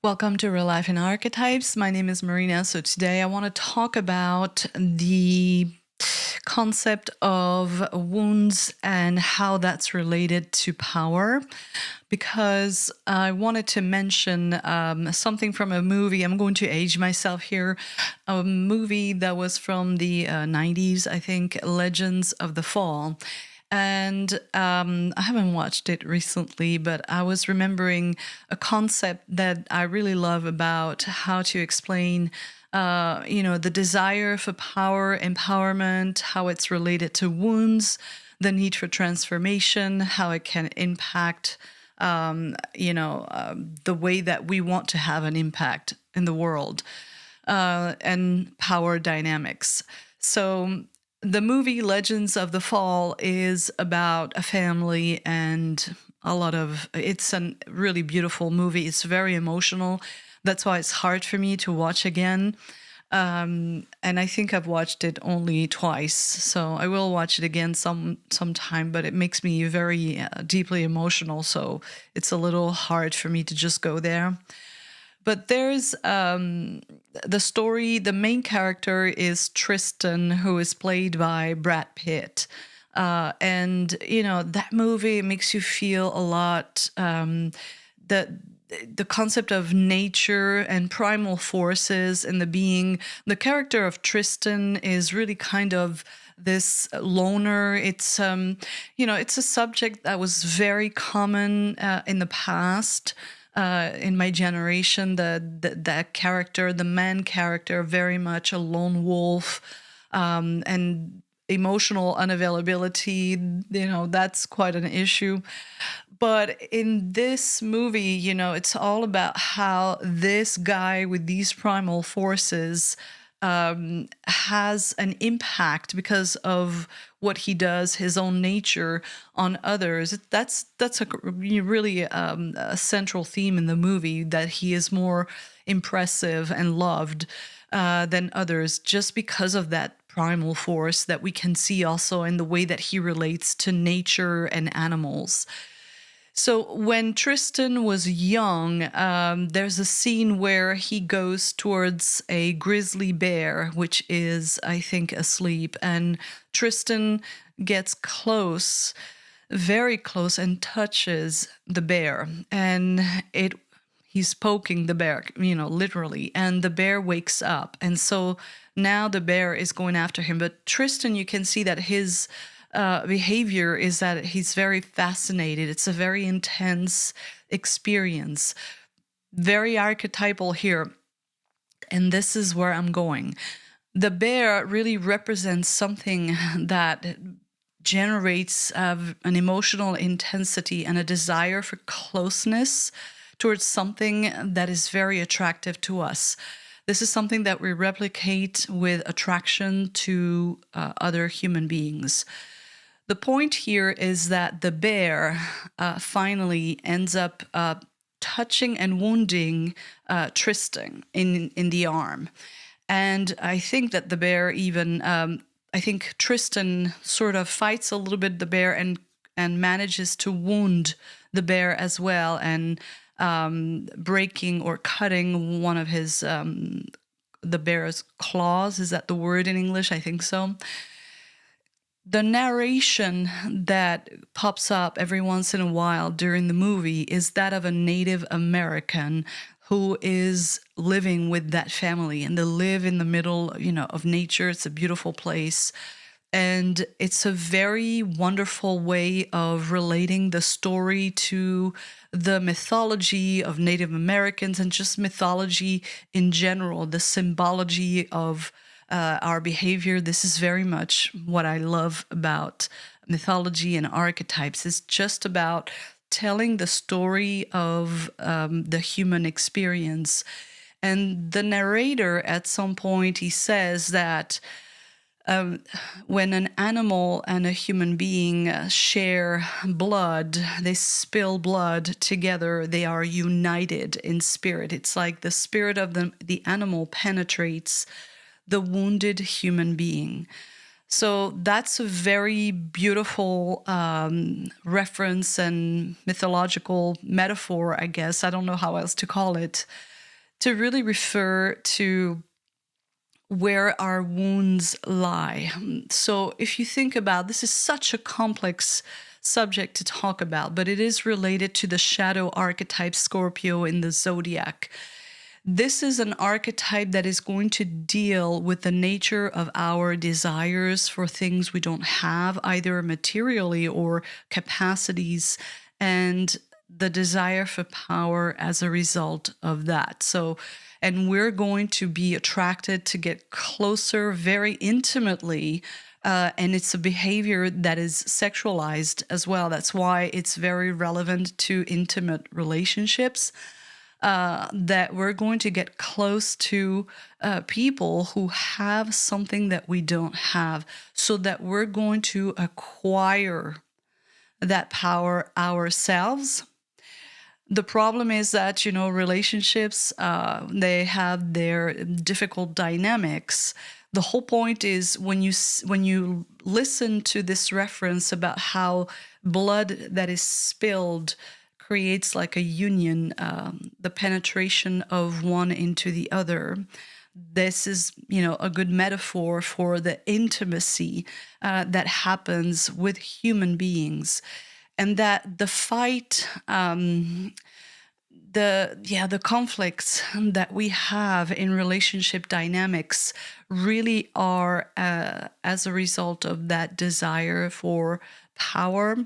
Welcome to Real Life in Archetypes. My name is Marina. So today I want to talk about the concept of wounds and how that's related to power, because I wanted to mention something from a movie. I'm going to age myself here. A movie that was from the 90s, I think, Legends of the Fall. And I haven't watched it recently, but I was remembering a concept that I really love about how to explain, the desire for power, empowerment, how it's related to wounds, the need for transformation, how it can impact, the way that we want to have an impact in the world, and power dynamics. So the movie Legends of the Fall is about a family and it's a really beautiful movie. It's very emotional. That's why it's hard for me to watch again. And I think I've watched it only twice, so I will watch it again sometime, but it makes me very deeply emotional, so it's a little hard for me to just go there. But there's the story, the main character is Tristan, who is played by Brad Pitt. That movie makes you feel a lot, the concept of nature and primal forces and the being. The character of Tristan is really kind of this loner. It's it's a subject that was very common in the past. In my generation, that character, the man character, very much a lone wolf, and emotional unavailability, that's quite an issue. But in this movie, it's all about how this guy with these primal forces has an impact because of what he does, his own nature, on others. That's a really a central theme in the movie, that he is more impressive and loved than others just because of that primal force that we can see also in the way that he relates to nature and animals. So when Tristan was young, there's a scene where he goes towards a grizzly bear, which is, I think, asleep. And Tristan gets close, very close, and touches the bear. And he's poking the bear, literally. And the bear wakes up. And so now the bear is going after him. But Tristan, you can see that his behavior is that he's very fascinated. It's a very intense experience, very archetypal here. And this is where I'm going. The bear really represents something that generates an emotional intensity and a desire for closeness towards something that is very attractive to us. This is something that we replicate with attraction to other human beings. The point here is that the bear finally ends up touching and wounding Tristan in the arm. And I think that the bear even, I think Tristan sort of fights a little bit the bear and manages to wound the bear as well, and breaking or cutting one of his, the bear's claws. Is that the word in English? I think so. The narration that pops up every once in a while during the movie is that of a Native American who is living with that family, and they live in the middle, of nature. It's a beautiful place. And it's a very wonderful way of relating the story to the mythology of Native Americans and just mythology in general, the symbology of our behavior. This is very much what I love about mythology and archetypes. It's just about telling the story of the human experience. And the narrator, at some point, he says that when an animal and a human being share blood, they spill blood together, they are united in spirit. It's like the spirit of the animal penetrates the wounded human being. So that's a very beautiful reference and mythological metaphor, I guess. I don't know how else to call it. to really refer to where our wounds lie. So if you think about, this is such a complex subject to talk about, but it is related to the shadow archetype Scorpio in the Zodiac. This is an archetype that is going to deal with the nature of our desires for things we don't have, either materially or capacities, and the desire for power as a result of that. So, and we're going to be attracted to get closer very intimately. And it's a behavior that is sexualized as well. That's why it's very relevant to intimate relationships. That we're going to get close to people who have something that we don't have, so that we're going to acquire that power ourselves. The problem is that, relationships, they have their difficult dynamics. The whole point is when you listen to this reference about how blood that is spilled creates like a union, the penetration of one into the other. This is, a good metaphor for the intimacy that happens with human beings, and that the fight, the conflicts that we have in relationship dynamics really are as a result of that desire for power,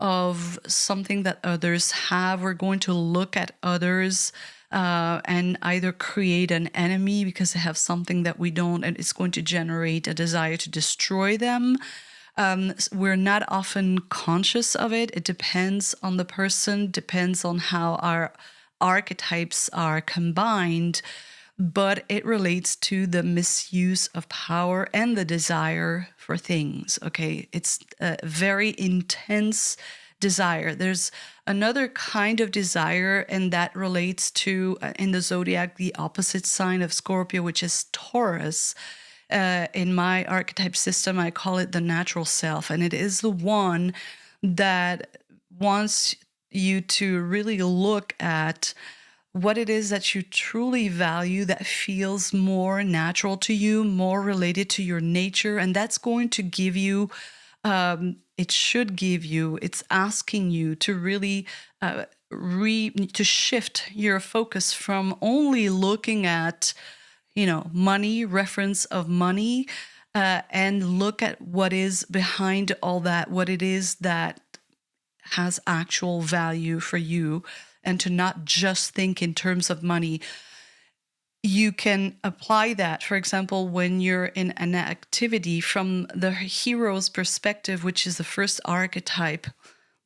of something that others have. We're going to look at others and either create an enemy because they have something that we don't, and it's going to generate a desire to destroy them. We're not often conscious of it. It depends on the person, depends on how our archetypes are combined, but it relates to the misuse of power and the desire for things. Okay, it's a very intense desire. There's another kind of desire, and that relates to, in the zodiac, the opposite sign of Scorpio, which is Taurus. In my archetype system, I call it the natural self, and it is the one that wants you to really look at what it is that you truly value, that feels more natural to you, more related to your nature. And that's going to give you, it's asking you to really to shift your focus from only looking at, money, reference of money, and look at what is behind all that, what it is that has actual value for you, and to not just think in terms of money. You can apply that, for example, when you're in an activity from the hero's perspective, which is the first archetype.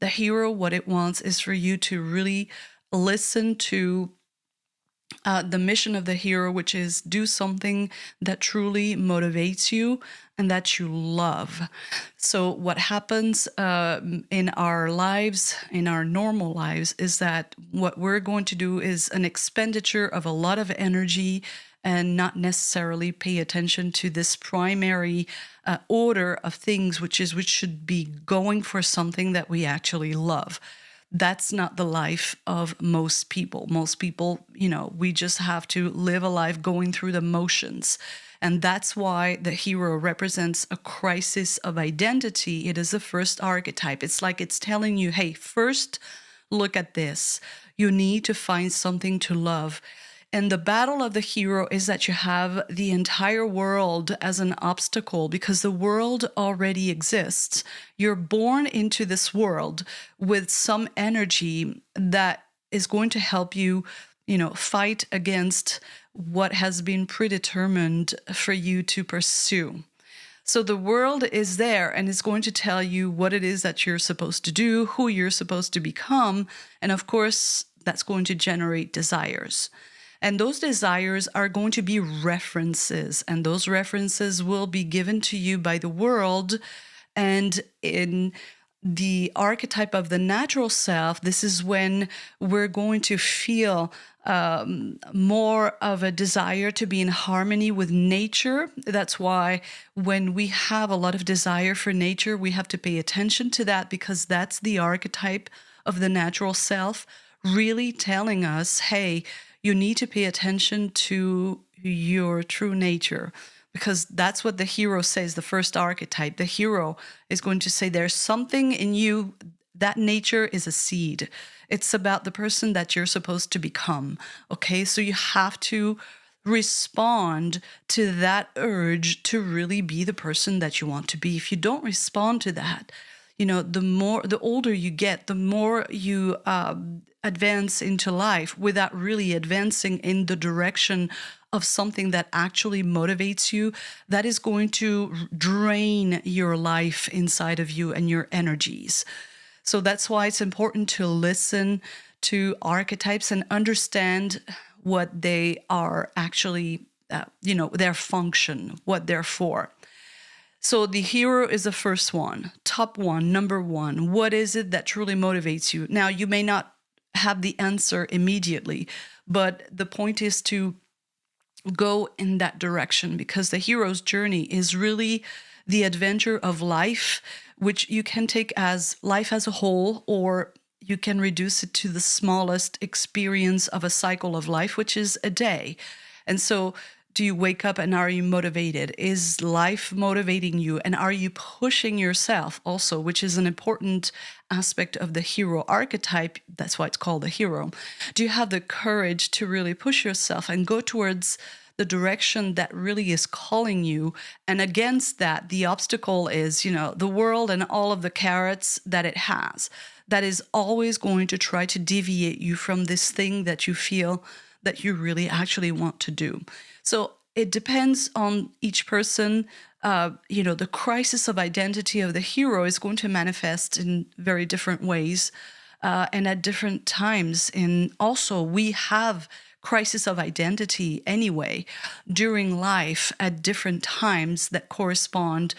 The hero, what it wants is for you to really listen to the mission of the hero, which is do something that truly motivates you and that you love. So what happens in our lives, in our normal lives, is that what we're going to do is an expenditure of a lot of energy and not necessarily pay attention to this primary order of things, which should be going for something that we actually love. That's not the life of most people. Most people, we just have to live a life going through the motions. And that's why the hero represents a crisis of identity. It is the first archetype. It's like it's telling you, hey, first look at this. You need to find something to love. And the battle of the hero is that you have the entire world as an obstacle, because the world already exists. You're born into this world with some energy that is going to help you, fight against what has been predetermined for you to pursue. So the world is there, and it's going to tell you what it is that you're supposed to do, who you're supposed to become. And of course, that's going to generate desires. And those desires are going to be references, and those references will be given to you by the world. And in the archetype of the natural self, this is when we're going to feel more of a desire to be in harmony with nature. That's why when we have a lot of desire for nature, we have to pay attention to that, because that's the archetype of the natural self, really telling us, hey, you need to pay attention to your true nature, because that's what the hero says, the first archetype. The hero is going to say there's something in you. That nature is a seed. It's about the person that you're supposed to become. Okay, so you have to respond to that urge to really be the person that you want to be. If you don't respond to that, the older you get, the more you advance into life without really advancing in the direction of something that actually motivates you, that is going to drain your life inside of you and your energies. So that's why it's important to listen to archetypes and understand what they are actually, their function, what they're for. So the hero is the first one, top one, number one. What is it that truly motivates you? Now, you may not have the answer immediately, but the point is to go in that direction, because the hero's journey is really the adventure of life, which you can take as life as a whole, or you can reduce it to the smallest experience of a cycle of life, which is a day. And so, do you wake up and are you motivated? Is life motivating you? And are you pushing yourself also, which is an important aspect of the hero archetype? That's why it's called the hero. Do you have the courage to really push yourself and go towards the direction that really is calling you? And against that, the obstacle is, the world and all of the carrots that it has. That is always going to try to deviate you from this thing that you feel that you really actually want to do. So it depends on each person. The crisis of identity of the hero is going to manifest in very different ways and at different times. And also, we have crisis of identity anyway during life at different times that correspond.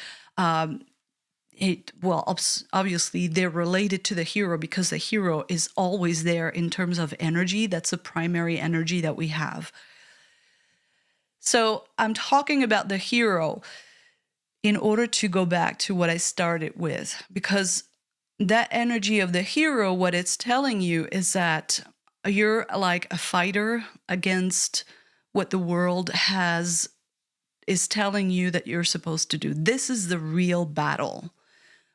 Obviously, they're related to the hero because the hero is always there in terms of energy. That's the primary energy that we have. So I'm talking about the hero in order to go back to what I started with, because that energy of the hero, what it's telling you is that you're like a fighter against what the world is telling you that you're supposed to do. This is the real battle.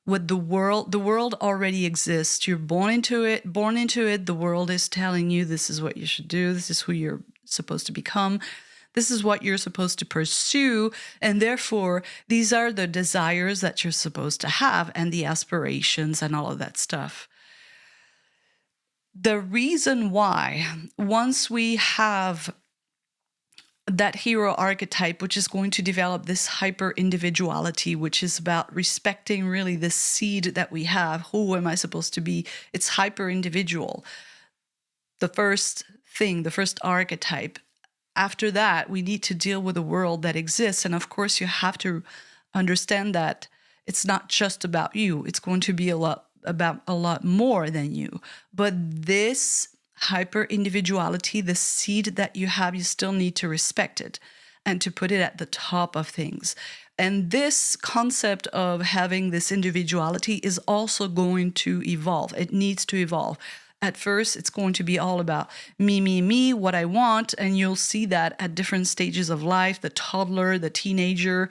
What the world already exists. You're born into it. The world is telling you this is what you should do. This is who you're supposed to become. This is what you're supposed to pursue. And therefore, these are the desires that you're supposed to have and the aspirations and all of that stuff. The reason why, once we have that hero archetype, which is going to develop this hyper individuality, which is about respecting really the seed that we have. Who am I supposed to be? It's hyper individual. The first archetype. After that, we need to deal with the world that exists. And of course, you have to understand that it's not just about you. It's going to be about a lot more than you. But this hyper individuality, the seed that you have, you still need to respect it and to put it at the top of things. And this concept of having this individuality is also going to evolve. It needs to evolve. At first, it's going to be all about me, what I want. And you'll see that at different stages of life, the toddler, the teenager,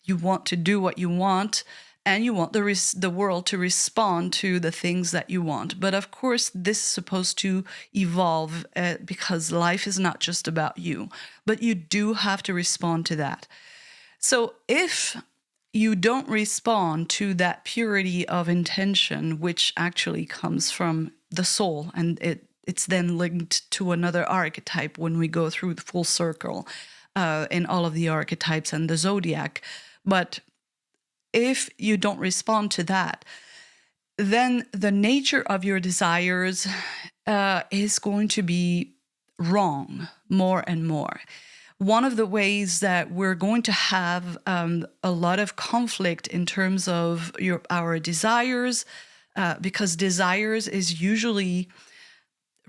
you want to do what you want. And you want the world to respond to the things that you want. But of course, this is supposed to evolve because life is not just about you. But you do have to respond to that. So if you don't respond to that purity of intention, which actually comes from the soul, and it's then linked to another archetype when we go through the full circle in all of the archetypes and the Zodiac. But if you don't respond to that, then the nature of your desires is going to be wrong more and more. One of the ways that we're going to have a lot of conflict in terms of our desires, because desires is usually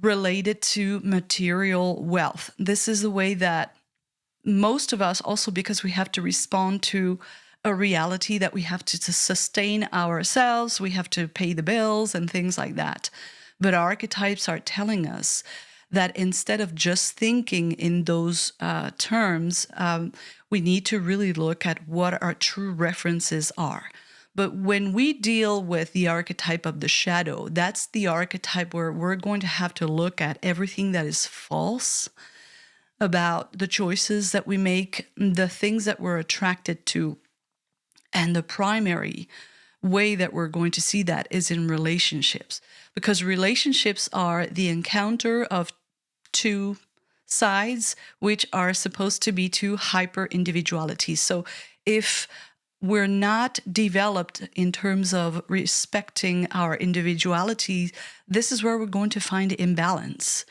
related to material wealth. This is the way that most of us, also because we have to respond to a reality that we have to sustain ourselves, we have to pay the bills and things like that. But archetypes are telling us that instead of just thinking in those terms, we need to really look at what our true references are. But when we deal with the archetype of the shadow, that's the archetype where we're going to have to look at everything that is false about the choices that we make, the things that we're attracted to. And the primary way that we're going to see that is in relationships, because relationships are the encounter of two sides, which are supposed to be two hyper individualities. So if we're not developed in terms of respecting our individuality, this is where we're going to find imbalance.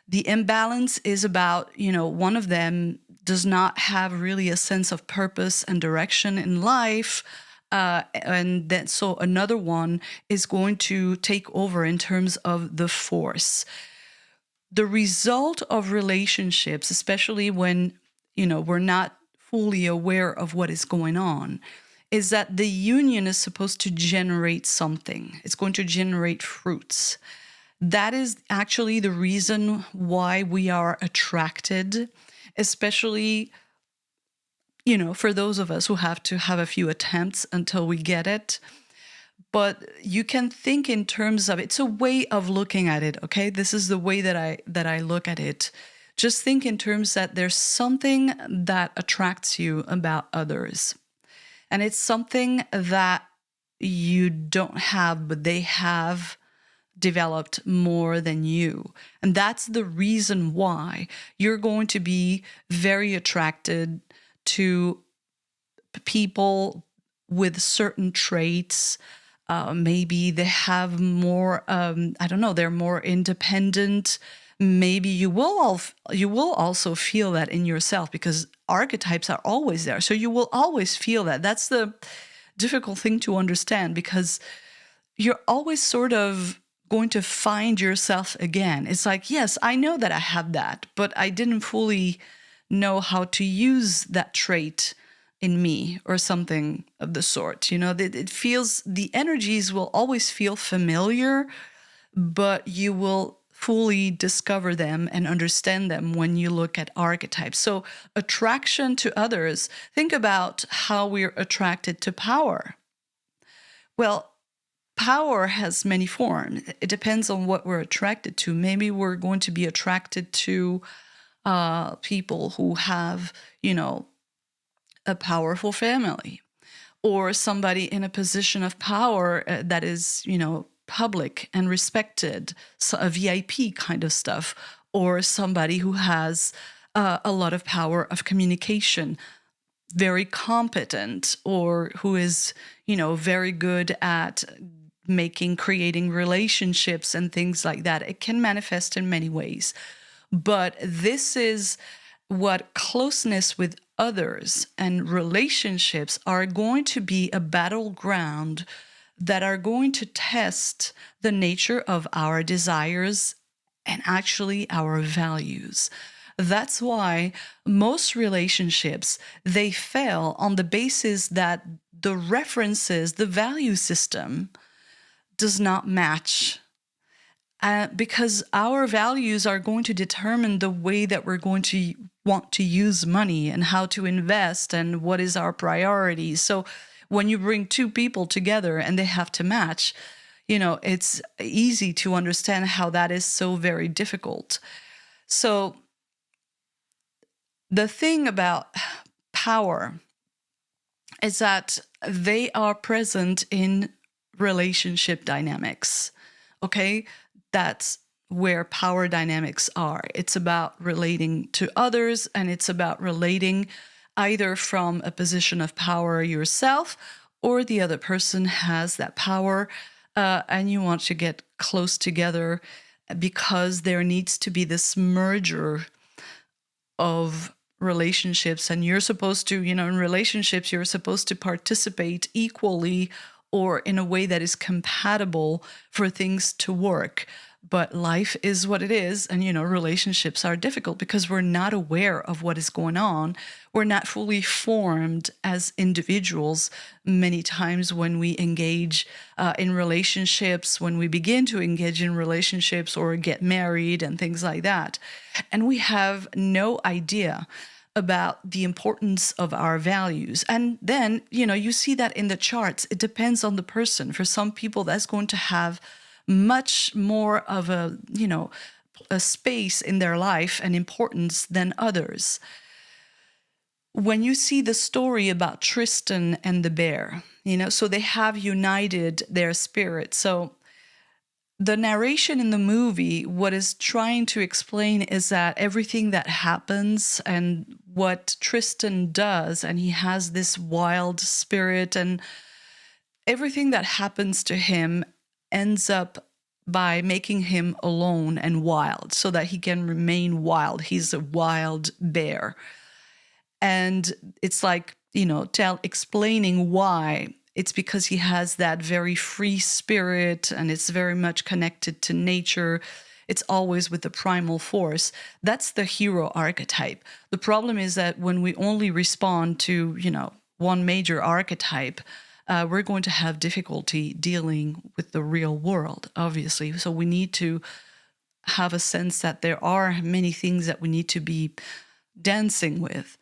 The imbalance is about, one of them does not have really a sense of purpose and direction in life. And then so another one is going to take over in terms of the force. The result of relationships, especially when, we're not fully aware of what is going on, is that the union is supposed to generate something. It's going to generate fruits. That is actually the reason why we are attracted, especially, for those of us who have to have a few attempts until we get it. But you can think in terms of, it's a way of looking at it, okay? This is the way that I look at it. Just think in terms that there's something that attracts you about others. And it's something that you don't have, but they have developed more than you. And that's the reason why you're going to be very attracted to people with certain traits. Maybe they have more, they're more independent. Maybe you will also feel that in yourself, because archetypes are always there. So you will always feel that. That's the difficult thing to understand, because you're always sort of going to find yourself again. It's like, yes, I know that I have that, but I didn't fully know how to use that trait in me, or something of the sort. It feels, the energies will always feel familiar, but you will fully discover them and understand them when you look at archetypes. So attraction to others, think about how we're attracted to power. Well, power has many forms. It depends on what we're attracted to. Maybe we're going to be attracted to people who have, a powerful family, or somebody in a position of power that is, public and respected, so a VIP kind of stuff, or somebody who has a lot of power of communication, very competent, or who is, very good at creating relationships and things like that. It can manifest in many ways. But this is what closeness with others and relationships are going to be a battleground that are going to test the nature of our desires and actually our values. That's why most relationships, they fail on the basis that the references, the value system does not match. Because our values are going to determine the way that we're going to want to use money and how to invest and what is our priority. So when you bring two people together and they have to match, it's easy to understand how that is so very difficult. So the thing about power is that they are present in relationship dynamics, okay? That's where power dynamics are. It's about relating to others, and it's about relating either from a position of power yourself, or the other person has that power, and you want to get close together because there needs to be this merger of relationships. And you're supposed to, in relationships, you're supposed to participate equally or in a way that is compatible for things to work. But life is what it is. And, relationships are difficult because we're not aware of what is going on. We're not fully formed as individuals many times when we engage in relationships, when we begin to engage in relationships or get married and things like that. And we have no idea about the importance of our values. And then, you see that in the charts. It depends on the person. For some people, that's going to have much more of a space in their life and importance than others. When you see the story about Tristan and the bear, so they have united their spirit. So the narration in the movie, what is trying to explain is that everything that happens and what Tristan does, and he has this wild spirit, and everything that happens to him ends up by making him alone and wild so that he can remain wild. He's a wild bear. And it's like, explaining why. It's because he has that very free spirit and it's very much connected to nature. It's always with the primal force. That's the hero archetype. The problem is that when we only respond to, one major archetype, we're going to have difficulty dealing with the real world, obviously. So we need to have a sense that there are many things that we need to be dancing with.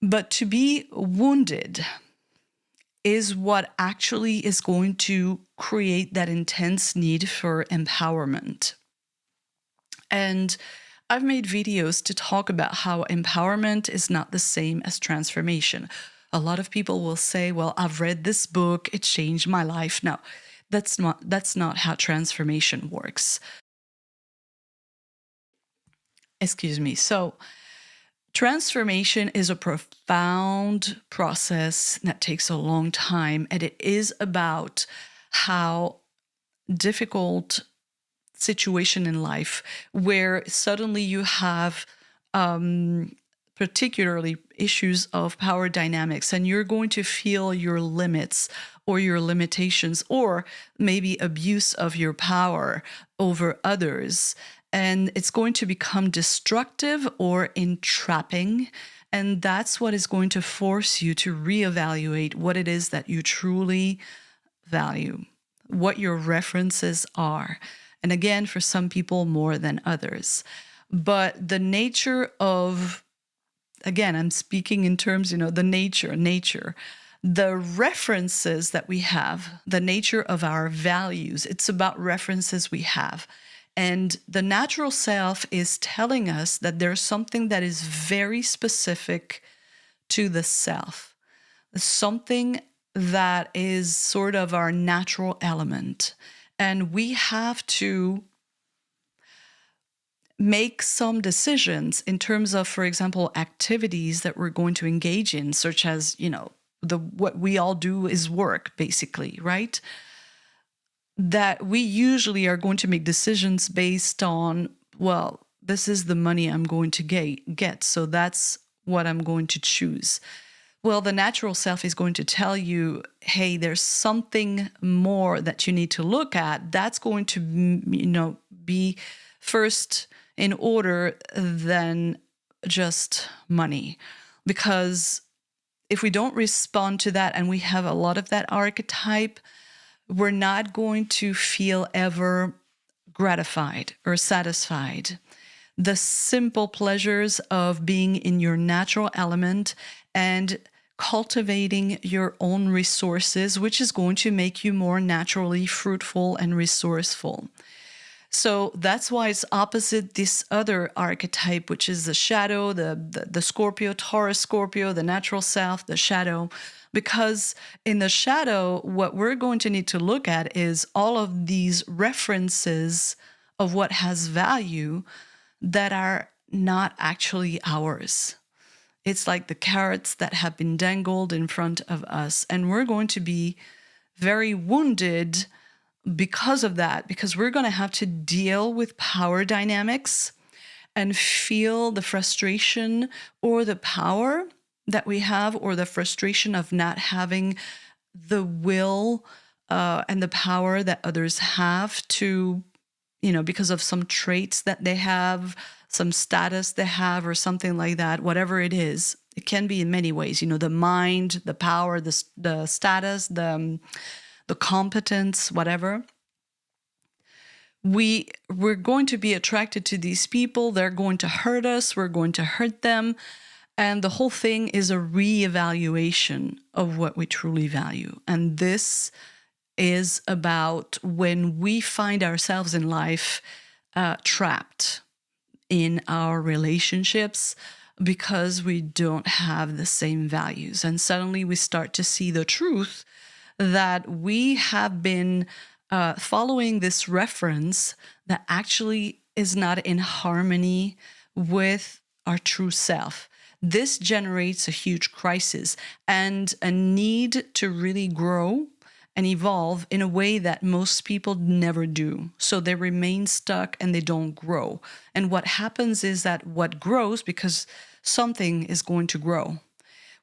But to be wounded is what actually is going to create that intense need for empowerment. And I've made videos to talk about how empowerment is not the same as transformation. A lot of people will say, well, I've read this book, it changed my life. No, that's not how transformation works. Excuse me. So transformation is a profound process that takes a long time, and it is about how difficult situation in life where suddenly you have particularly issues of power dynamics, and you're going to feel your limits or your limitations or maybe abuse of your power over others. And it's going to become destructive or entrapping. And that's what is going to force you to reevaluate what it is that you truly value, what your references are. And again, for some people more than others. But the nature of, again, I'm speaking in terms, the nature, the references that we have, the nature of our values, it's about references we have. And the natural self is telling us that there's something that is very specific to the self, something that is sort of our natural element. And we have to make some decisions in terms of, for example, activities that we're going to engage in, such as, what we all do is work, basically, right? That we usually are going to make decisions based on, well, this is the money I'm going to get, so that's what I'm going to choose. Well, the natural self is going to tell you, hey, there's something more that you need to look at. That's going to, be first in order than just money. Because if we don't respond to that, and we have a lot of that archetype, we're not going to feel ever gratified or satisfied. The simple pleasures of being in your natural element and cultivating your own resources, which is going to make you more naturally fruitful and resourceful. So that's why it's opposite this other archetype, which is the shadow, the Scorpio, Taurus Scorpio, the natural self, the shadow. Because in the shadow, what we're going to need to look at is all of these references of what has value that are not actually ours. It's like the carrots that have been dangled in front of us. And we're going to be very wounded because of that, because we're going to have to deal with power dynamics and feel the frustration or the power that we have, or the frustration of not having the will and the power that others have to because of some traits that they have, some status they have, or something like that, whatever it is. It can be in many ways, the mind, the power, the status, the competence, whatever. We're going to be attracted to these people. They're going to hurt us. We're going to hurt them. And the whole thing is a reevaluation of what we truly value. And this is about when we find ourselves in life trapped in our relationships because we don't have the same values. And suddenly we start to see the truth that we have been following this reference that actually is not in harmony with our true self. This generates a huge crisis and a need to really grow and evolve in a way that most people never do. So they remain stuck and they don't grow. And what happens is that what grows, because something is going to grow.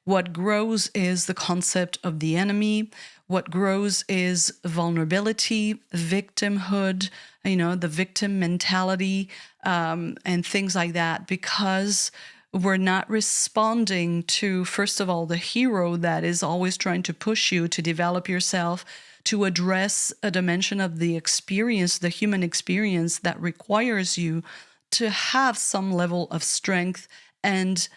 What grows is the concept of the enemy. What grows is vulnerability, victimhood, the victim mentality, and things like that, because we're not responding to, first of all, the hero that is always trying to push you to develop yourself, to address a dimension of the experience, the human experience that requires you to have some level of strength and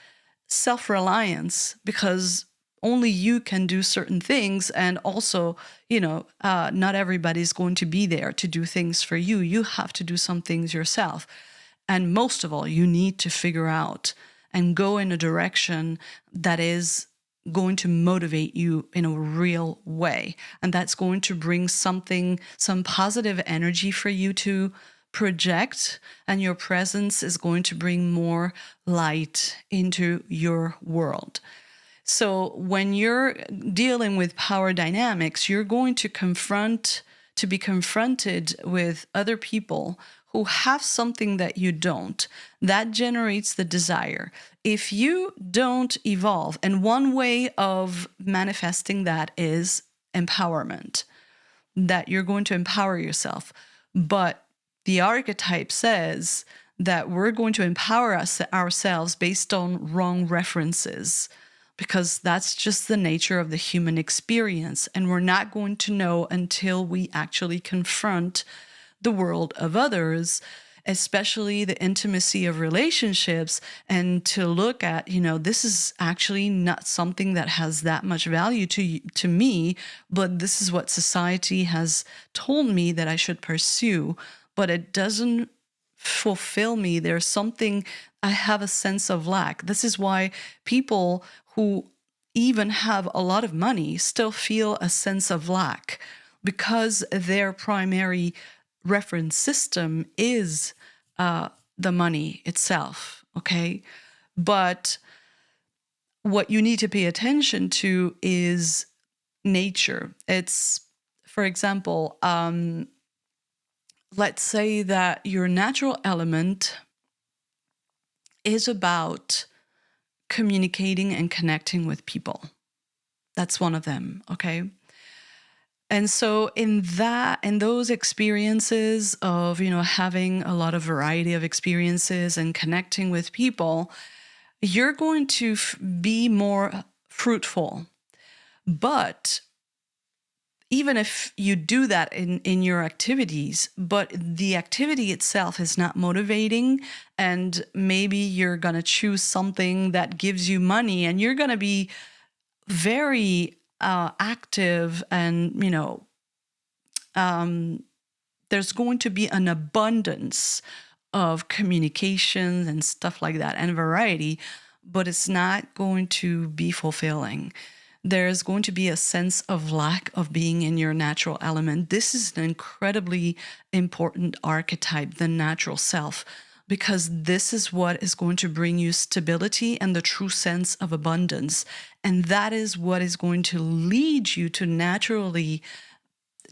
self-reliance, because only you can do certain things. And also, not everybody's going to be there to do things for you. You have to do some things yourself. And most of all, you need to figure out and go in a direction that is going to motivate you in a real way. And that's going to bring some positive energy for you to project, and your presence is going to bring more light into your world. So when you're dealing with power dynamics, you're going to be confronted with other people who have something that you don't. That generates the desire. If you don't evolve, and one way of manifesting that is empowerment, that you're going to empower yourself. But the archetype says that we're going to empower ourselves based on wrong references, because that's just the nature of the human experience. And we're not going to know until we actually confront the world of others, especially the intimacy of relationships, and to look at, this is actually not something that has that much value to me, but this is what society has told me that I should pursue, but it doesn't fulfill me. There's something, I have a sense of lack. This is why people who even have a lot of money still feel a sense of lack, because their primary reference system is the money itself, okay? But what you need to pay attention to is nature. It's, for example, let's say that your natural element is about communicating and connecting with people. That's one of them, okay? And so in those experiences of, having a lot of variety of experiences and connecting with people, you're going to be more fruitful. But even if you do that in your activities, but the activity itself is not motivating, and maybe you're going to choose something that gives you money, and you're going to be very active, and there's going to be an abundance of communication and stuff like that, and variety, but it's not going to be fulfilling. There's going to be a sense of lack of being in your natural element. This is an incredibly important archetype, the natural self, because this is what is going to bring you stability and the true sense of abundance. And that is what is going to lead you to naturally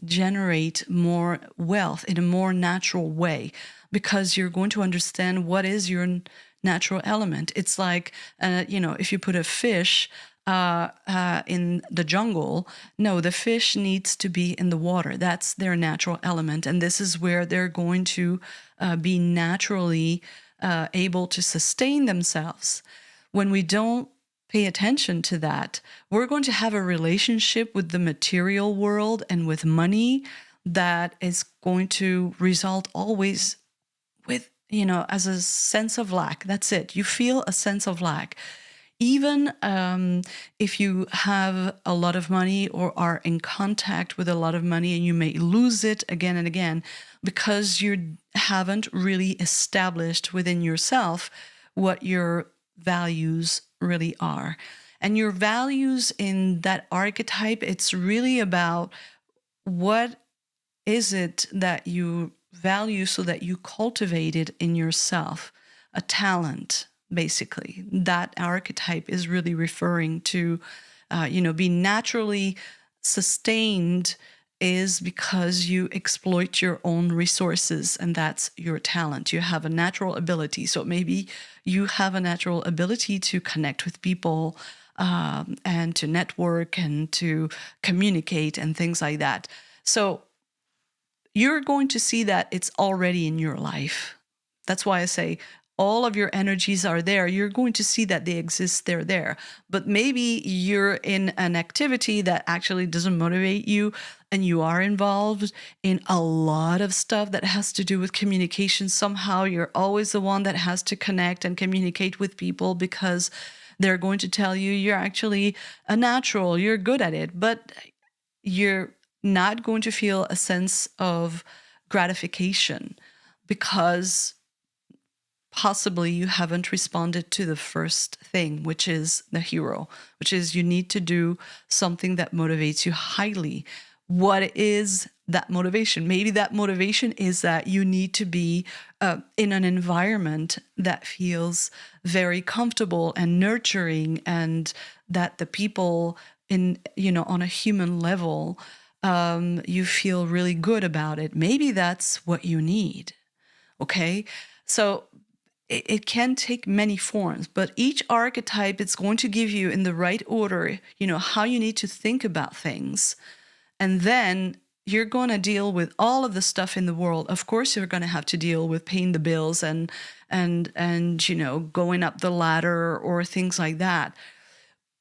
generate more wealth in a more natural way, because you're going to understand what is your natural element. It's like, if you put a fish in the jungle. No, the fish needs to be in the water. That's their natural element. And this is where they're going to be naturally able to sustain themselves. When we don't pay attention to that, we're going to have a relationship with the material world and with money that is going to result always with, as a sense of lack. That's it. You feel a sense of lack. Even if you have a lot of money or are in contact with a lot of money, and you may lose it again and again because you haven't really established within yourself what your values really are. And your values in that archetype, it's really about what is it that you value so that you cultivate it in yourself, a talent. Basically, that archetype is really referring to, being naturally sustained is because you exploit your own resources, and that's your talent. You have a natural ability. So maybe you have a natural ability to connect with people and to network and to communicate and things like that. So you're going to see that it's already in your life. That's why I say all of your energies are there. You're going to see that they exist, they're there. But maybe you're in an activity that actually doesn't motivate you, and you are involved in a lot of stuff that has to do with communication. Somehow you're always the one that has to connect and communicate with people because they're going to tell you you're actually a natural, you're good at it, but you're not going to feel a sense of gratification because possibly you haven't responded to the first thing, which is the hero, which is you need to do something that motivates you highly. What is that motivation? Maybe that motivation is that you need to be in an environment that feels very comfortable and nurturing, and that the people on a human level, you feel really good about it. Maybe that's what you need. Okay. So it can take many forms, but each archetype, it's going to give you in the right order, how you need to think about things. And then you're going to deal with all of the stuff in the world. Of course, you're going to have to deal with paying the bills and going up the ladder or things like that.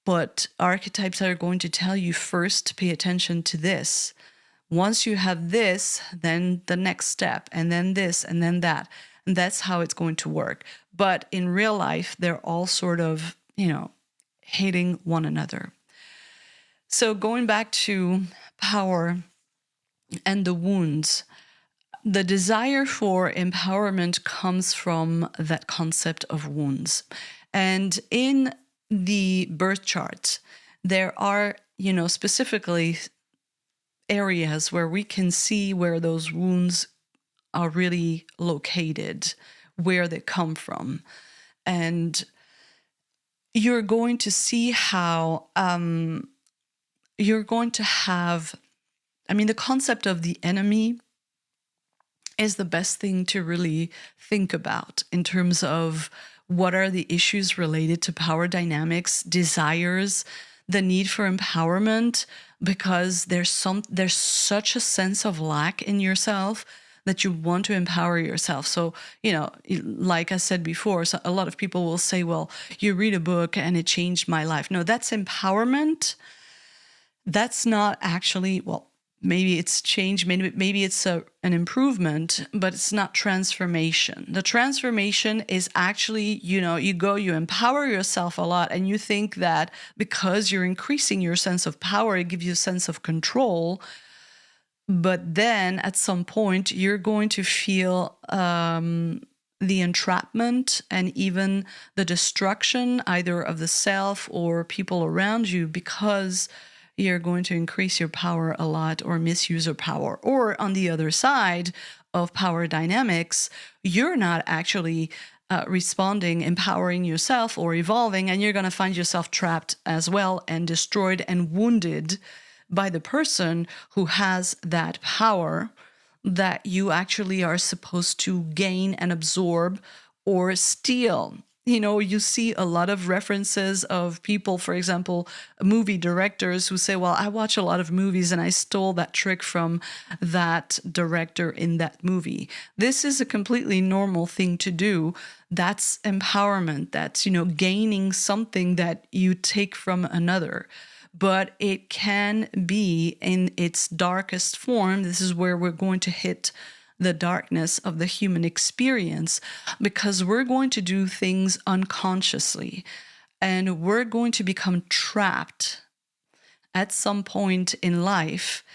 But archetypes are going to tell you first to pay attention to this. Once you have this, then the next step, and then this, and then that. And that's how it's going to work. But in real life, they're all sort of, hating one another. So going back to power and the wounds, the desire for empowerment comes from that concept of wounds. And in the birth chart, there are, specifically areas where we can see where those wounds are really located, where they come from. And you're going to see how you're going to have, the concept of the enemy is the best thing to really think about in terms of what are the issues related to power dynamics, desires, the need for empowerment, because there's such a sense of lack in yourself that you want to empower yourself. So, like I said before, so a lot of people will say, well, you read a book and it changed my life. No, that's empowerment. That's not actually, maybe it's change, maybe it's an improvement, but it's not transformation. The transformation is actually, you empower yourself a lot, and you think that because you're increasing your sense of power, it gives you a sense of control. But then at some point, you're going to feel the entrapment and even the destruction either of the self or people around you, because you're going to increase your power a lot or misuse your power. Or on the other side of power dynamics, you're not actually responding, empowering yourself or evolving, and you're going to find yourself trapped as well and destroyed and wounded by the person who has that power that you actually are supposed to gain and absorb or steal. You see a lot of references of people, for example, movie directors who say, well, I watch a lot of movies and I stole that trick from that director in that movie. This is a completely normal thing to do. That's empowerment. That's, gaining something that you take from another. But it can be in its darkest form. This is where we're going to hit the darkness of the human experience, because we're going to do things unconsciously and we're going to become trapped at some point in life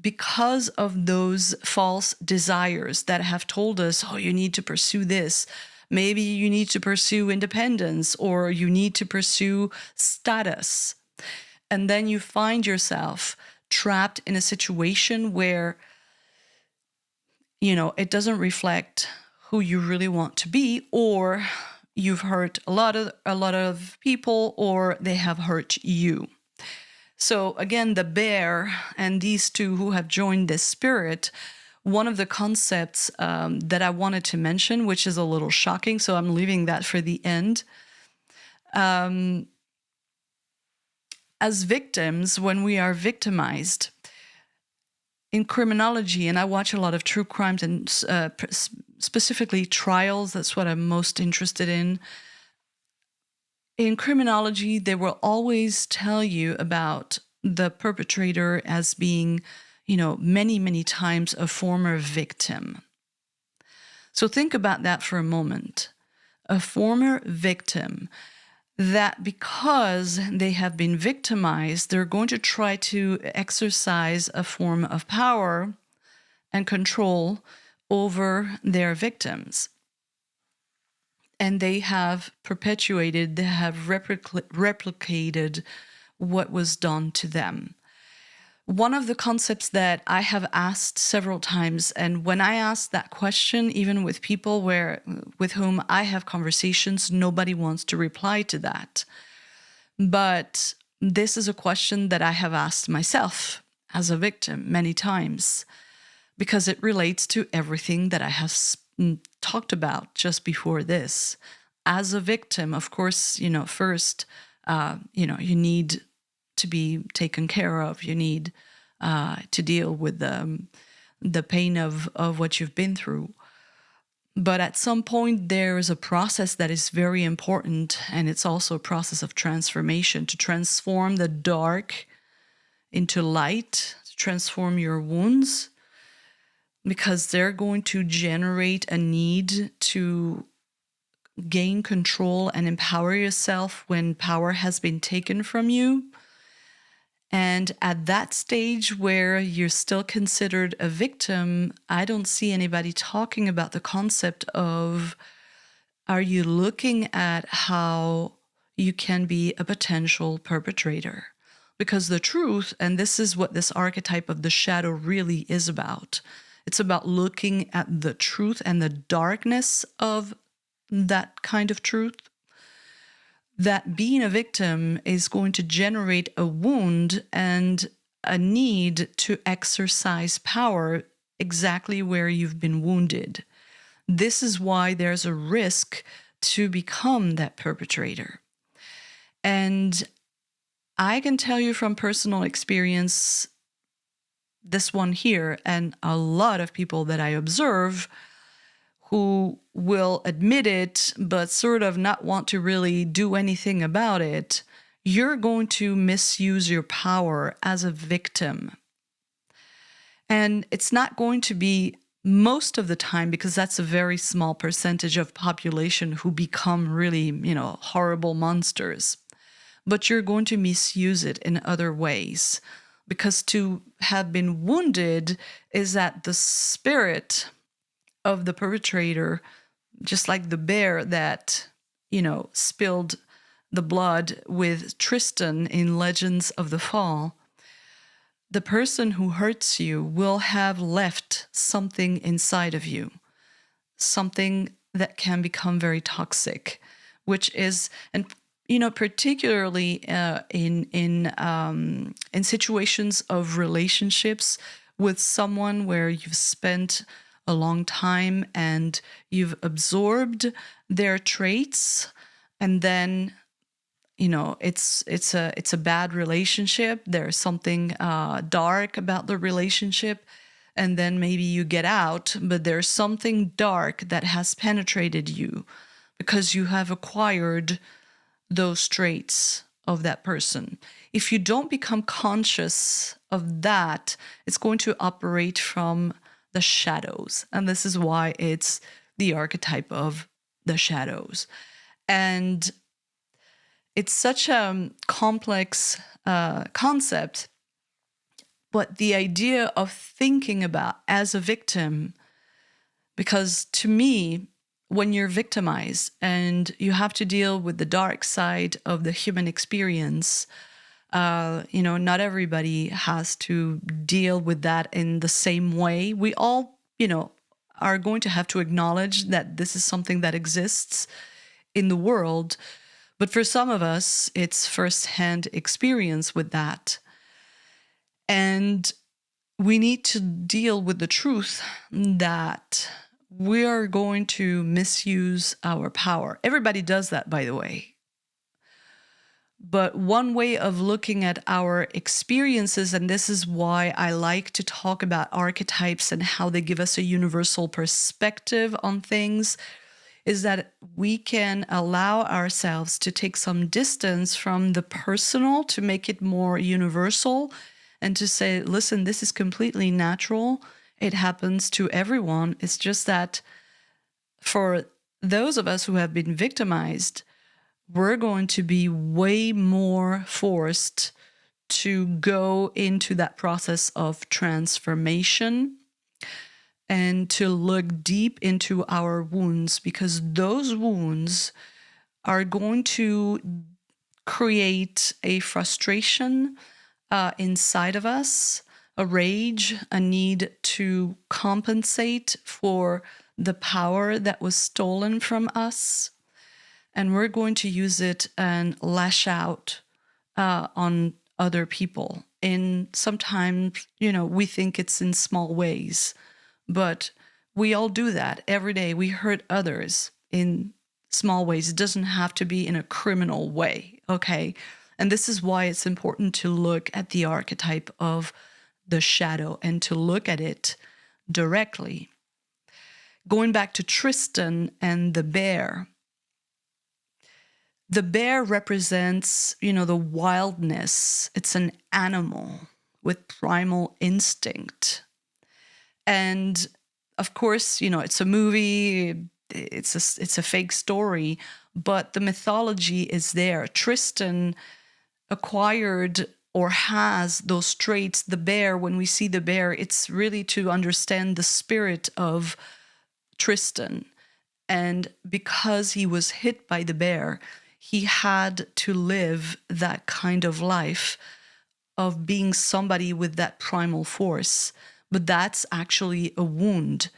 because of those false desires that have told us, oh, you need to pursue this. Maybe you need to pursue independence, or you need to pursue status. And then you find yourself trapped in a situation where it doesn't reflect who you really want to be, or you've hurt a lot of people, or they have hurt you. So again, the bear and these two who have joined this spirit, one of the concepts that I wanted to mention, which is a little shocking, so I'm leaving that for the end. As victims, when we are victimized, in criminology, and I watch a lot of true crimes and specifically trials, that's what I'm most interested in. In criminology, they will always tell you about the perpetrator as being, many, many times a former victim. So think about that for a moment. A former victim, that because they have been victimized, they're going to try to exercise a form of power and control over their victims. And they have perpetuated, they have replicated what was done to them. One of the concepts that I have asked several times, and when I ask that question, even with people with whom I have conversations, nobody wants to reply to that. But this is a question that I have asked myself as a victim many times, because it relates to everything that I have talked about just before this. As a victim, of course, first, you need to be taken care of. You need to deal with the pain of what you've been through. But at some point, there is a process that is very important, and it's also a process of transformation, to transform the dark into light, to transform your wounds, because they're going to generate a need to gain control and empower yourself when power has been taken from you. And at that stage where you're still considered a victim, I don't see anybody talking about the concept of, are you looking at how you can be a potential perpetrator? Because the truth, and this is what this archetype of the shadow really is about, it's about looking at the truth and the darkness of that kind of truth. That being a victim is going to generate a wound and a need to exercise power exactly where you've been wounded. This is why there's a risk to become that perpetrator. And I can tell you from personal experience, this one here, and a lot of people that I observe who will admit it, but sort of not want to really do anything about it, you're going to misuse your power as a victim. And it's not going to be most of the time, because that's a very small percentage of population who become really, horrible monsters. But you're going to misuse it in other ways, because to have been wounded is that the spirit of the perpetrator, just like the bear that, spilled the blood with Tristan in Legends of the Fall, the person who hurts you will have left something inside of you, something that can become very toxic, which is, and particularly in situations of relationships with someone where you've spent a long time and you've absorbed their traits, and then it's a bad relationship. There's something dark about the relationship, and then maybe you get out, but there's something dark that has penetrated you because you have acquired those traits of that person. If you don't become conscious of that, it's going to operate from the shadows. And this is why it's the archetype of the shadows. And it's such a complex concept, but the idea of thinking about as a victim, because to me, when you're victimized and you have to deal with the dark side of the human experience, not everybody has to deal with that in the same way. We all, are going to have to acknowledge that this is something that exists in the world. But for some of us, it's firsthand experience with that. And we need to deal with the truth that we are going to misuse our power. Everybody does that, by the way. But one way of looking at our experiences, and this is why I like to talk about archetypes and how they give us a universal perspective on things, is that we can allow ourselves to take some distance from the personal to make it more universal and to say, listen, this is completely natural. It happens to everyone. It's just that for those of us who have been victimized, we're going to be way more forced to go into that process of transformation and to look deep into our wounds, because those wounds are going to create a frustration inside of us, a rage, a need to compensate for the power that was stolen from us. And we're going to use it and lash out on other people. And sometimes, we think it's in small ways, but we all do that every day. We hurt others in small ways. It doesn't have to be in a criminal way, okay? And this is why it's important to look at the archetype of the shadow and to look at it directly. Going back to Tristan and the bear. The bear represents, the wildness. It's an animal with primal instinct. And of course, it's a movie, it's a fake story, but the mythology is there. Tristan acquired or has those traits. The bear, when we see the bear, it's really to understand the spirit of Tristan. And because he was hit by the bear, he had to live that kind of life of being somebody with that primal force. But that's actually a wound.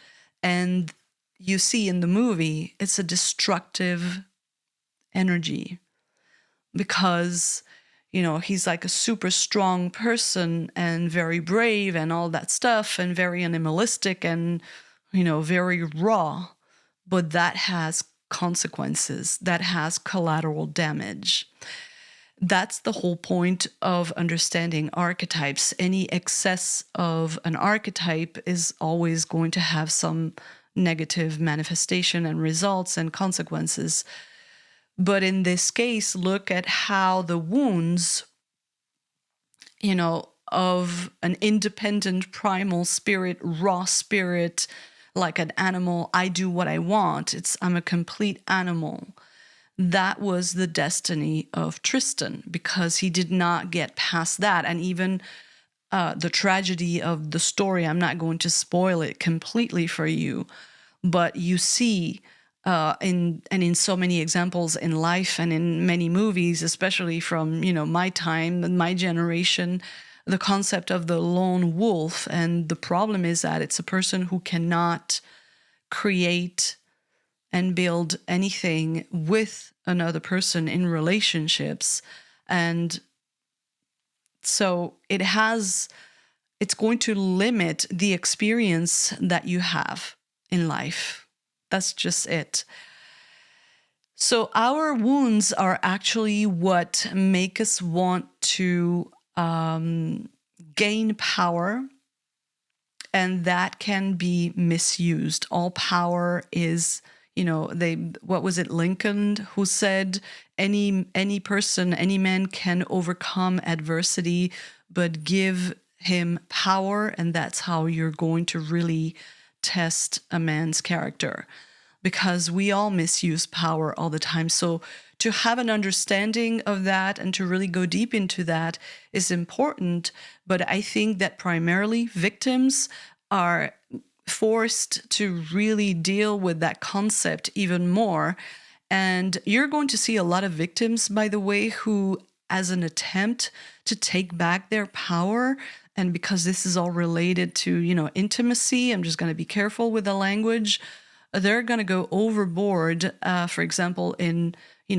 And you see in the movie, it's a destructive energy because, he's like a super strong person and very brave and all that stuff and very animalistic and, very raw. But that has consequences, that has collateral damage. That's the whole point of understanding archetypes. Any excess of an archetype is always going to have some negative manifestation and results and consequences. But in this case, look at how the wounds, of an independent primal spirit, raw spirit, like an animal, I do what I want. I'm a complete animal. That was the destiny of Tristan because he did not get past that. And even the tragedy of the story, I'm not going to spoil it completely for you, but you see in so many examples in life and in many movies, especially from, my time and my generation, the concept of the lone wolf. And the problem is that it's a person who cannot create and build anything with another person in relationships. And so it's going to limit the experience that you have in life. That's just it. So our wounds are actually what make us want to gain power, and that can be misused. All power is, what was it, Lincoln, who said any person, any man can overcome adversity, but give him power, and that's how you're going to really test a man's character, because we all misuse power all the time. So to have an understanding of that and to really go deep into that is important. But I think that primarily victims are forced to really deal with that concept even more. And you're going to see a lot of victims, by the way, who, as an attempt to take back their power, and because this is all related to, intimacy, I'm just going to be careful with the language, they're going to go overboard, for example, in,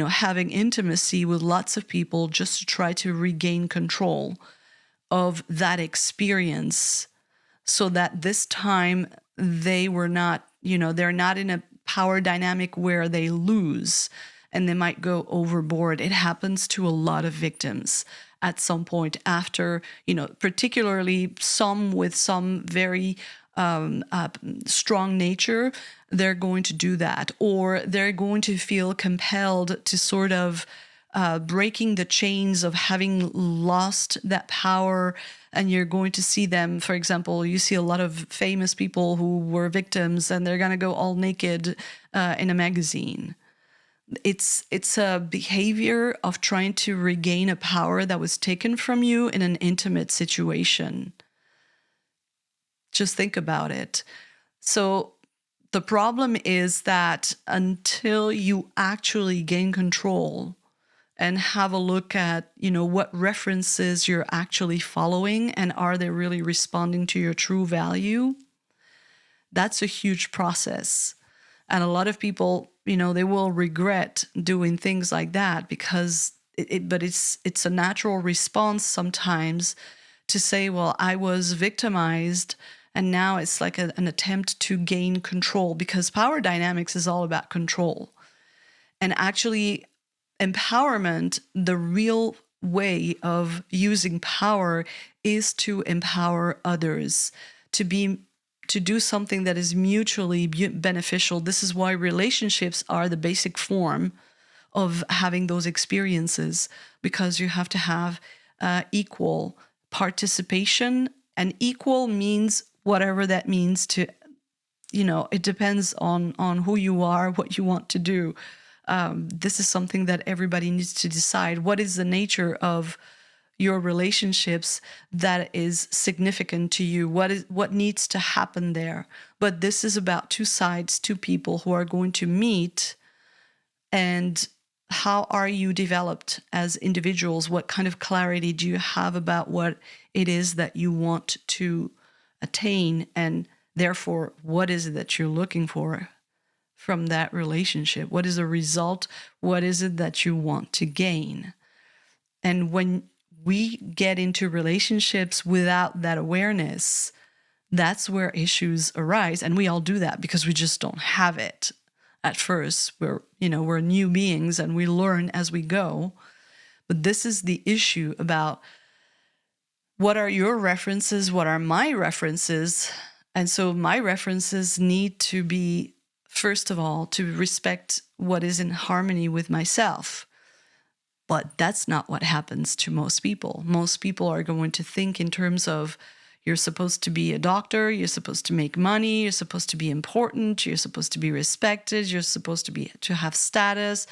having intimacy with lots of people just to try to regain control of that experience, so that this time they were not, they're not in a power dynamic where they lose and they might go overboard. It happens to a lot of victims at some point after, particularly some with some very strong nature, they're going to do that, or they're going to feel compelled to sort of breaking the chains of having lost that power. And you're going to see them, for example, you see a lot of famous people who were victims and they're going to go all naked in a magazine. It's a behavior of trying to regain a power that was taken from you in an intimate situation. Just think about it. So the problem is that until you actually gain control and have a look at, what references you're actually following and are they really responding to your true value, that's a huge process. And a lot of people, they will regret doing things like that because it's a natural response sometimes to say, well, I was victimized. And now it's like an attempt to gain control, because power dynamics is all about control. And actually, empowerment, the real way of using power is to empower others, to do something that is mutually beneficial. This is why relationships are the basic form of having those experiences, because you have to have equal participation, and equal means whatever that means to, it depends on who you are, what you want to do. This is something that everybody needs to decide. What is the nature of your relationships that is significant to you? What needs to happen there? But this is about two sides, two people who are going to meet. And how are you developed as individuals? What kind of clarity do you have about what it is that you want to attain? And therefore, what is it that you're looking for from that relationship? What is the result? What is it that you want to gain? And when we get into relationships without that awareness, that's where issues arise. And we all do that because we just don't have it at first. We're new beings and we learn as we go. But this is the issue about what are your references? What are my references? And so my references need to be, first of all, to respect what is in harmony with myself. But that's not what happens to most people. Most people are going to think in terms of, you're supposed to be a doctor, you're supposed to make money, you're supposed to be important, you're supposed to be respected, you're supposed to have status,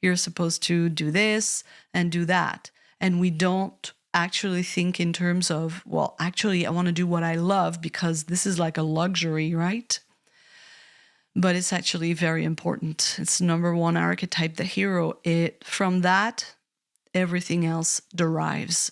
you're supposed to do this and do that. And we don't actually think in terms of, well, actually, I want to do what I love because this is like a luxury, right? But it's actually very important. It's number one archetype, the hero. From that, everything else derives.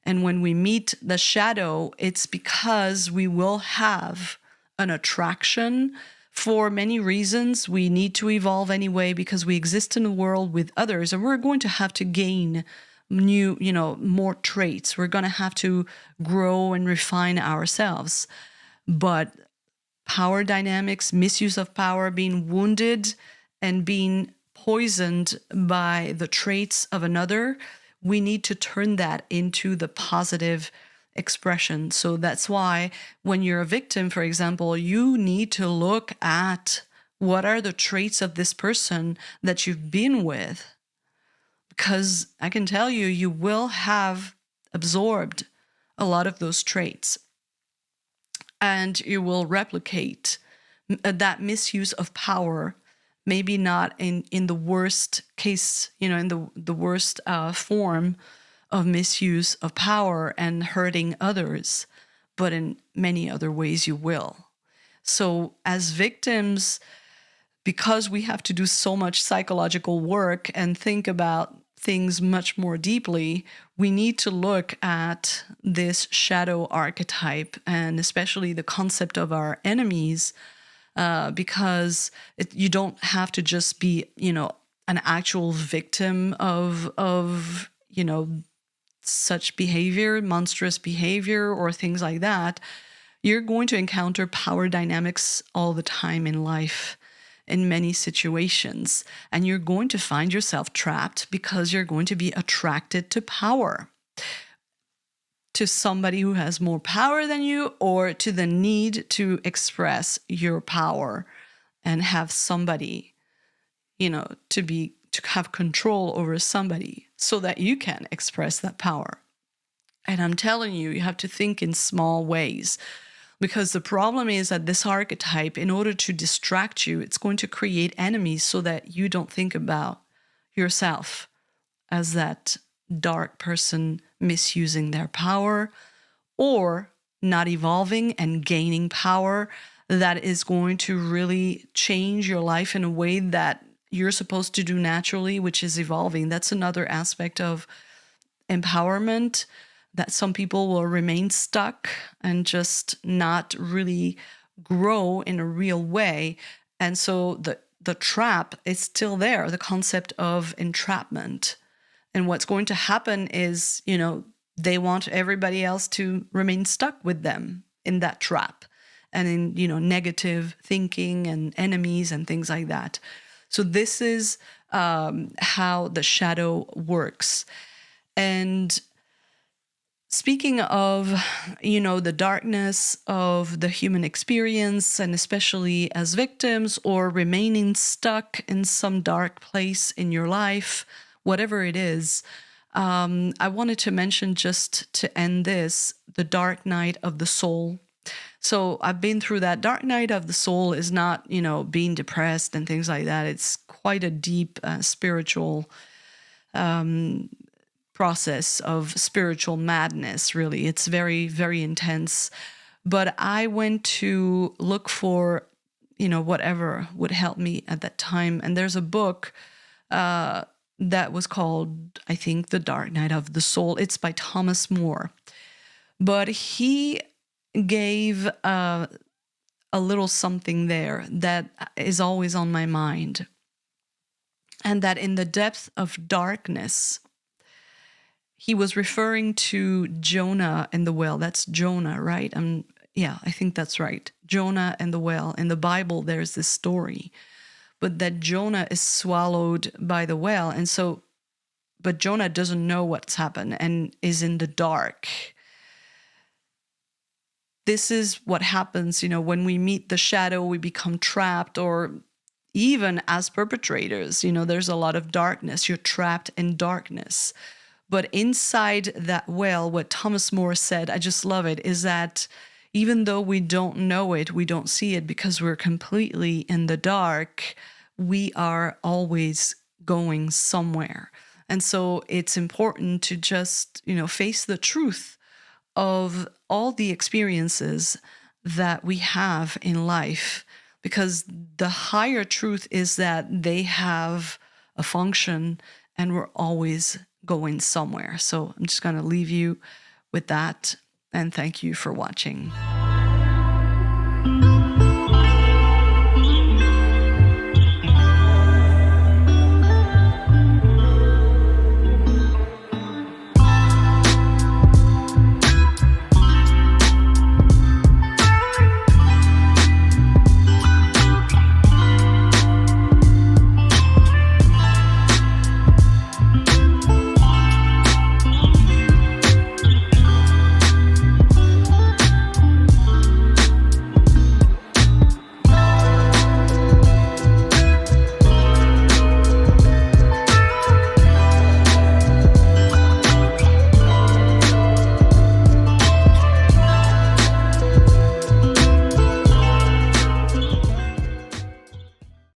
And when we meet the shadow, it's because we will have an attraction for many reasons. We need to evolve anyway because we exist in a world with others, and we're going to have to gain more traits. We're going to have to grow and refine ourselves. But power dynamics, misuse of power, being wounded and being poisoned by the traits of another, we need to turn that into the positive expression. So that's why when you're a victim, for example, you need to look at what are the traits of this person that you've been with. Because I can tell you, you will have absorbed a lot of those traits, and you will replicate that misuse of power, maybe not in the worst case, in the worst form of misuse of power and hurting others, but in many other ways you will. So as victims, because we have to do so much psychological work and think about things much more deeply, we need to look at this shadow archetype, and especially the concept of our enemies, because you don't have to just be, an actual victim of such behavior, monstrous behavior, or things like that. You're going to encounter power dynamics all the time in life, in many situations, and you're going to find yourself trapped because you're going to be attracted to power, to somebody who has more power than you, or to the need to express your power and have somebody, to have control over somebody so that you can express that power. And I'm telling you, you have to think in small ways. Because the problem is that this archetype, in order to distract you, it's going to create enemies so that you don't think about yourself as that dark person misusing their power, or not evolving and gaining power that is going to really change your life in a way that you're supposed to do naturally, which is evolving. That's another aspect of empowerment, that some people will remain stuck and just not really grow in a real way. And so the trap is still there, the concept of entrapment. And what's going to happen is, they want everybody else to remain stuck with them in that trap and in, negative thinking and enemies and things like that. So this is how the shadow works. And speaking of, the darkness of the human experience, and especially as victims or remaining stuck in some dark place in your life, whatever it is, I wanted to mention, just to end this, the dark night of the soul. So I've been through that. Dark night of the soul is not, being depressed and things like that. It's quite a deep spiritual process of spiritual madness, really. It's very, very intense. But I went to look for, whatever would help me at that time. And there's a book that was called, I think, The Dark Night of the Soul. It's by Thomas More. But he gave a little something there that is always on my mind. And that in the depth of darkness, he was referring to Jonah and the whale. That's Jonah, right? I think that's right. Jonah and the whale. In the Bible, there's this story. But that Jonah is swallowed by the whale. And so, but Jonah doesn't know what's happened and is in the dark. This is what happens, when we meet the shadow, we become trapped, or even as perpetrators, there's a lot of darkness. You're trapped in darkness. But inside that whale, what Thomas More said, I just love it, is that even though we don't know it, we don't see it because we're completely in the dark, we are always going somewhere. And so it's important to just, face the truth of all the experiences that we have in life, because the higher truth is that they have a function and we're always going somewhere. So I'm just going to leave you with that, and thank you for watching.